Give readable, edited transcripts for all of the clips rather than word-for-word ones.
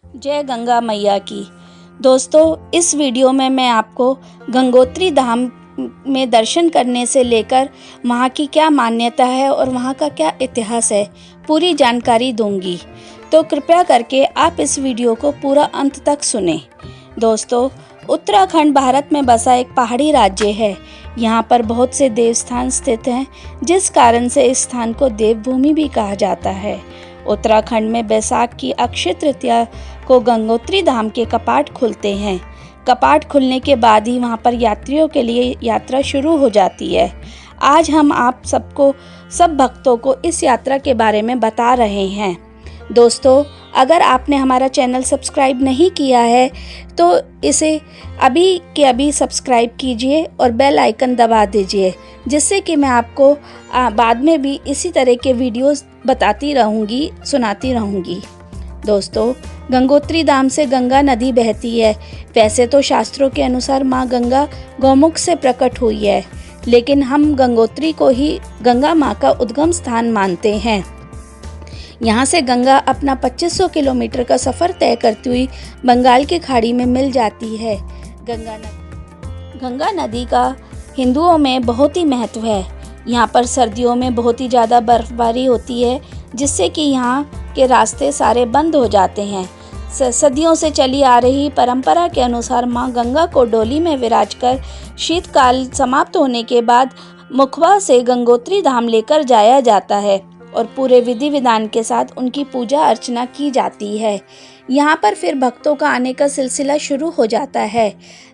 जय गंगा मैया की। दोस्तों, इस वीडियो में मैं आपको गंगोत्री धाम में दर्शन करने से लेकर वहाँ की क्या मान्यता है और वहाँ का क्या इतिहास है, पूरी जानकारी दूंगी। तो कृपया करके आप इस वीडियो को पूरा अंत तक सुनें। दोस्तों, उत्तराखंड भारत में बसा एक पहाड़ी राज्य है। यहाँ पर बहुत से देवस्थान स्थित हैं, जिस कारण से इस स्थान को देवभूमि भी कहा जाता है। उत्तराखंड में बैसाख की अक्षय तृतीया को गंगोत्री धाम के कपाट खुलते हैं। कपाट खुलने के बाद ही वहां पर यात्रियों के लिए यात्रा शुरू हो जाती है। आज हम आप सब भक्तों को इस यात्रा के बारे में बता रहे हैं। दोस्तों, अगर आपने हमारा चैनल सब्सक्राइब नहीं किया है तो इसे अभी के अभी सब्सक्राइब कीजिए और बेल आइकन दबा दीजिए, जिससे कि मैं आपको बाद में भी इसी तरह के वीडियोस बताती रहूँगी, सुनाती रहूँगी। दोस्तों, गंगोत्री धाम से गंगा नदी बहती है। वैसे तो शास्त्रों के अनुसार माँ गंगा गौमुख से प्रकट हुई है, लेकिन हम गंगोत्री को ही गंगा माँ का उद्गम स्थान मानते हैं। यहाँ से गंगा अपना 2500 किलोमीटर का सफ़र तय करती हुई बंगाल की खाड़ी में मिल जाती है। गंगा नदी का हिंदुओं में बहुत ही महत्व है। यहाँ पर सर्दियों में बहुत ही ज़्यादा बर्फबारी होती है, जिससे कि यहाँ के रास्ते सारे बंद हो जाते हैं। सदियों से चली आ रही परंपरा के अनुसार माँ गंगा को डोली में विराजकर शीतकाल समाप्त होने के बाद मुखबा से गंगोत्री धाम लेकर जाया जाता है और पूरे विधि विधान के साथ उनकी पूजा अर्चना की जाती है। यहाँ पर फिर भक्तों का आने का सिलसिला शुरू हो जाता है।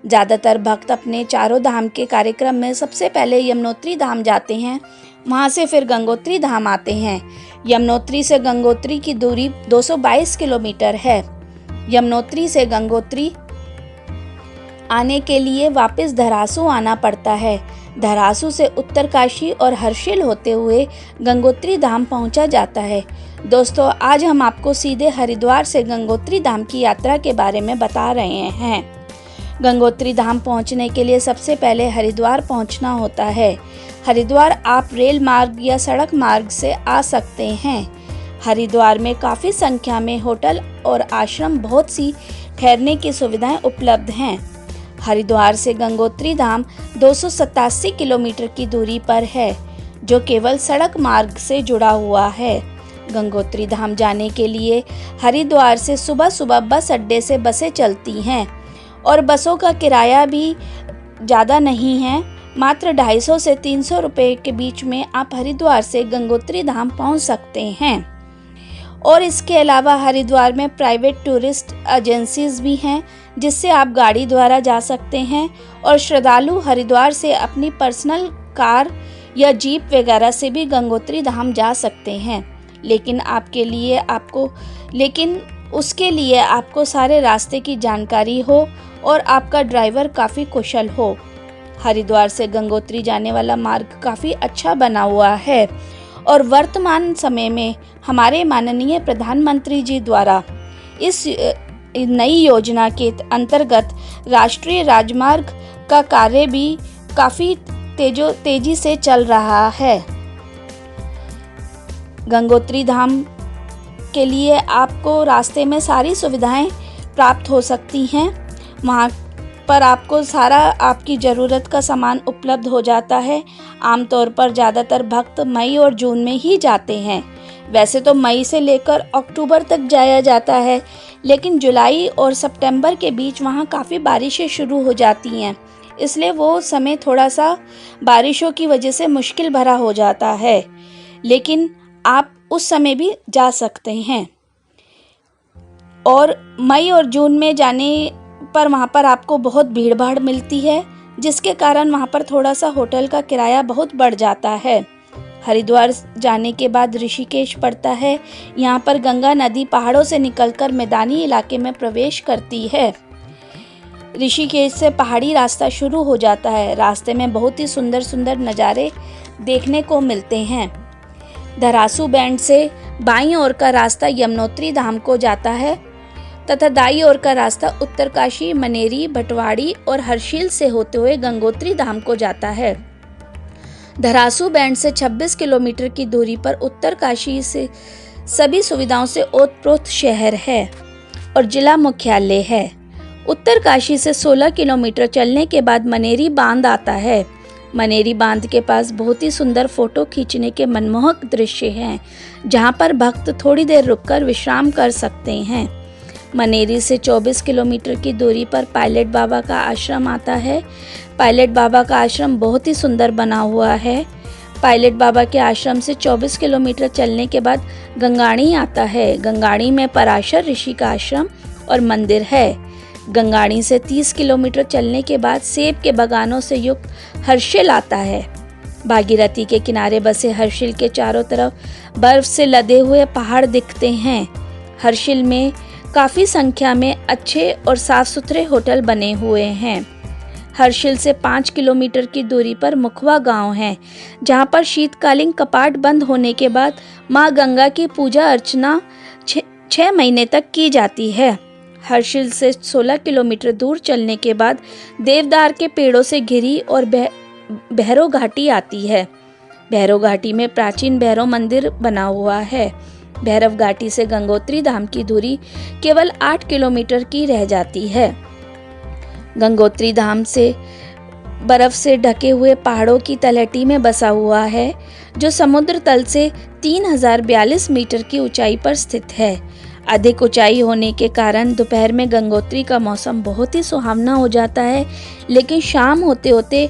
ज़्यादातर भक्त अपने चारों धाम के कार्यक्रम में सबसे पहले यमुनोत्री धाम जाते हैं, वहाँ से फिर गंगोत्री धाम आते हैं। यमुनोत्री से गंगोत्री की दूरी 222 किलोमीटर है। यमुनोत्री से गंगोत्री आने के लिए वापस धरासू आना पड़ता है। धरासू से उत्तरकाशी और हर्षिल होते हुए गंगोत्री धाम पहुंचा जाता है। दोस्तों, आज हम आपको सीधे हरिद्वार से गंगोत्री धाम की यात्रा के बारे में बता रहे हैं। गंगोत्री धाम पहुंचने के लिए सबसे पहले हरिद्वार पहुंचना होता है। हरिद्वार आप रेल मार्ग या सड़क मार्ग से आ सकते हैं। हरिद्वार में काफ़ी संख्या में होटल और आश्रम, बहुत सी ठहरने की सुविधाएं उपलब्ध हैं। हरिद्वार से गंगोत्री धाम 287 किलोमीटर की दूरी पर है, जो केवल सड़क मार्ग से जुड़ा हुआ है। गंगोत्री धाम जाने के लिए हरिद्वार से सुबह सुबह बस अड्डे से बसें चलती हैं और बसों का किराया भी ज़्यादा नहीं है। मात्र 250 से 300 रुपये के बीच में आप हरिद्वार से गंगोत्री धाम पहुंच सकते हैं। और इसके अलावा हरिद्वार में प्राइवेट टूरिस्ट एजेंसीज भी हैं, जिससे आप गाड़ी द्वारा जा सकते हैं और श्रद्धालु हरिद्वार से अपनी पर्सनल कार या जीप वगैरह से भी गंगोत्री धाम जा सकते हैं। लेकिन उसके लिए आपको सारे रास्ते की जानकारी हो और आपका ड्राइवर काफ़ी कुशल हो। हरिद्वार से गंगोत्री जाने वाला मार्ग काफ़ी अच्छा बना हुआ है और वर्तमान समय में हमारे माननीय प्रधानमंत्री जी द्वारा इस नई योजना के अंतर्गत राष्ट्रीय राजमार्ग का कार्य भी काफ़ी तेजी से चल रहा है। गंगोत्री धाम के लिए आपको रास्ते में सारी सुविधाएं प्राप्त हो सकती हैं। वहाँ पर आपको सारा आपकी ज़रूरत का सामान उपलब्ध हो जाता है। आमतौर पर ज़्यादातर भक्त मई और जून में ही जाते हैं। वैसे तो मई से लेकर अक्टूबर तक जाया जाता है, लेकिन जुलाई और सितंबर के बीच वहाँ काफ़ी बारिशें शुरू हो जाती हैं, इसलिए वो समय थोड़ा सा बारिशों की वजह से मुश्किल भरा हो जाता है, लेकिन आप उस समय भी जा सकते हैं। और मई और जून में जाने पर वहाँ पर आपको बहुत भीड़ भाड़ मिलती है, जिसके कारण वहाँ पर थोड़ा सा होटल का किराया बहुत बढ़ जाता है। हरिद्वार जाने के बाद ऋषिकेश पड़ता है। यहाँ पर गंगा नदी पहाड़ों से निकलकर मैदानी इलाके में प्रवेश करती है। ऋषिकेश से पहाड़ी रास्ता शुरू हो जाता है। रास्ते में बहुत ही सुंदर सुंदर नज़ारे देखने को मिलते हैं। धरासू बैंड से बाईं ओर का रास्ता यमुनोत्री धाम को जाता है तथा दाईं ओर का रास्ता उत्तरकाशी, मनेरी, भटवाड़ी और हर्षिल से होते हुए गंगोत्री धाम को जाता है। धरासू बैंड से 26 किलोमीटर की दूरी पर उत्तरकाशी से सभी सुविधाओं से ओतप्रोत शहर है। और जिला मुख्यालय है। उत्तरकाशी से 16 किलोमीटर चलने के बाद मनेरी बांध आता है। मनेरी बांध के पास बहुत ही सुंदर फोटो खींचने के मनमोहक दृश्य हैं, जहां पर भक्त थोड़ी देर रुककर विश्राम कर सकते हैं। मनेरी से 24 किलोमीटर की दूरी पर पायलट बाबा का आश्रम आता है। पायलट बाबा का आश्रम बहुत ही सुंदर बना हुआ है। पायलट बाबा के आश्रम से 24 किलोमीटर चलने के बाद गंगाणी आता है। गंगाणी में पराशर ऋषि का आश्रम और मंदिर है। गंगाणी से 30 किलोमीटर चलने के बाद सेब के बागानों से युक्त हर्षिल आता है। भागीरथी के किनारे बसे हर्षिल के चारों तरफ बर्फ से लदे हुए पहाड़ दिखते हैं। हर्षिल में काफ़ी संख्या में अच्छे और साफ सुथरे होटल बने हुए हैं। हर्षिल से 5 किलोमीटर की दूरी पर मुखवा गांव है, जहां पर शीतकालीन कपाट बंद होने के बाद मां गंगा की पूजा अर्चना 6 महीने तक की जाती है। हर्षिल से 16 किलोमीटर दूर चलने के बाद देवदार के पेड़ों से घिरी और भैरव घाटी आती है। भैरव घाटी में प्राचीन भैरव मंदिर बना हुआ है। भैरव घाटी से गंगोत्री धाम की दूरी केवल 8 किलोमीटर की रह जाती है। गंगोत्री धाम से बर्फ से ढके हुए पहाड़ों की तलहटी में बसा हुआ है, जो समुद्र तल से 3042 मीटर की ऊंचाई पर स्थित है। अधिक ऊंचाई होने के कारण दोपहर में गंगोत्री का मौसम बहुत ही सुहावना हो जाता है, लेकिन शाम होते होते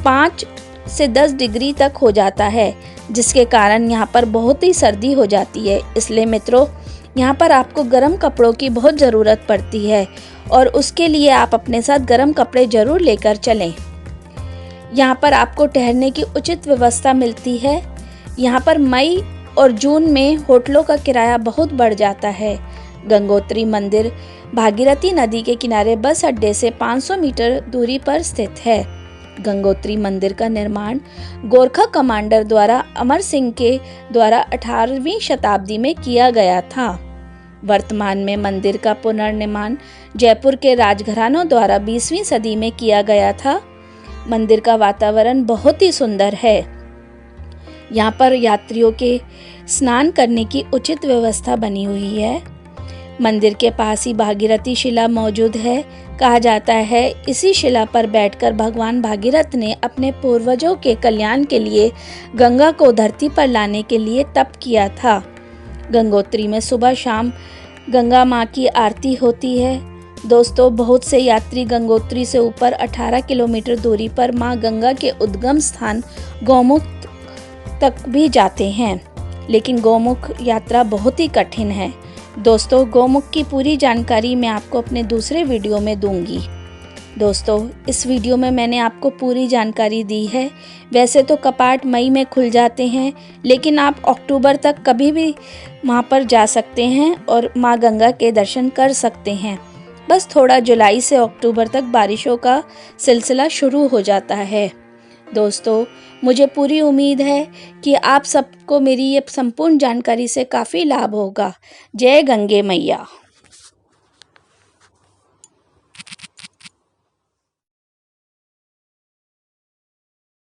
5 से 10 डिग्री तक हो जाता है, जिसके कारण यहाँ पर बहुत ही सर्दी हो जाती है। इसलिए मित्रों, यहाँ पर आपको गर्म कपड़ों की बहुत ज़रूरत पड़ती है और उसके लिए आप अपने साथ गर्म कपड़े ज़रूर लेकर चलें। यहाँ पर आपको ठहरने की उचित व्यवस्था मिलती है। यहाँ पर मई और जून में होटलों का किराया बहुत बढ़ जाता है। गंगोत्री मंदिर भागीरथी नदी के किनारे बस अड्डे से 500 मीटर दूरी पर स्थित है। गंगोत्री मंदिर का निर्माण गोरखा कमांडर द्वारा अमर सिंह के द्वारा 18वीं शताब्दी में किया गया था। वर्तमान में मंदिर का पुनर्निर्माण जयपुर के राजघरानों द्वारा 20वीं सदी में किया गया था। मंदिर का वातावरण बहुत ही सुंदर है। यहाँ पर यात्रियों के स्नान करने की उचित व्यवस्था बनी हुई है। मंदिर के पास ही भागीरथी शिला मौजूद है। कहा जाता है इसी शिला पर बैठकर भगवान भागीरथ ने अपने पूर्वजों के कल्याण के लिए गंगा को धरती पर लाने के लिए तप किया था। गंगोत्री में सुबह शाम गंगा माँ की आरती होती है। दोस्तों, बहुत से यात्री गंगोत्री से ऊपर 18 किलोमीटर दूरी पर माँ गंगा के उद्गम स्थान गौमुख तक भी जाते हैं, लेकिन गौमुख यात्रा बहुत ही कठिन है। दोस्तों, गौमुख की पूरी जानकारी मैं आपको अपने दूसरे वीडियो में दूंगी। दोस्तों, इस वीडियो में मैंने आपको पूरी जानकारी दी है। वैसे तो कपाट मई में खुल जाते हैं, लेकिन आप अक्टूबर तक कभी भी वहाँ पर जा सकते हैं और माँ गंगा के दर्शन कर सकते हैं। बस थोड़ा जुलाई से अक्टूबर तक बारिशों का सिलसिला शुरू हो जाता है। दोस्तों, मुझे पूरी उम्मीद है कि आप सबको मेरी ये संपूर्ण जानकारी से काफ़ी लाभ होगा। जय गंगे मैया।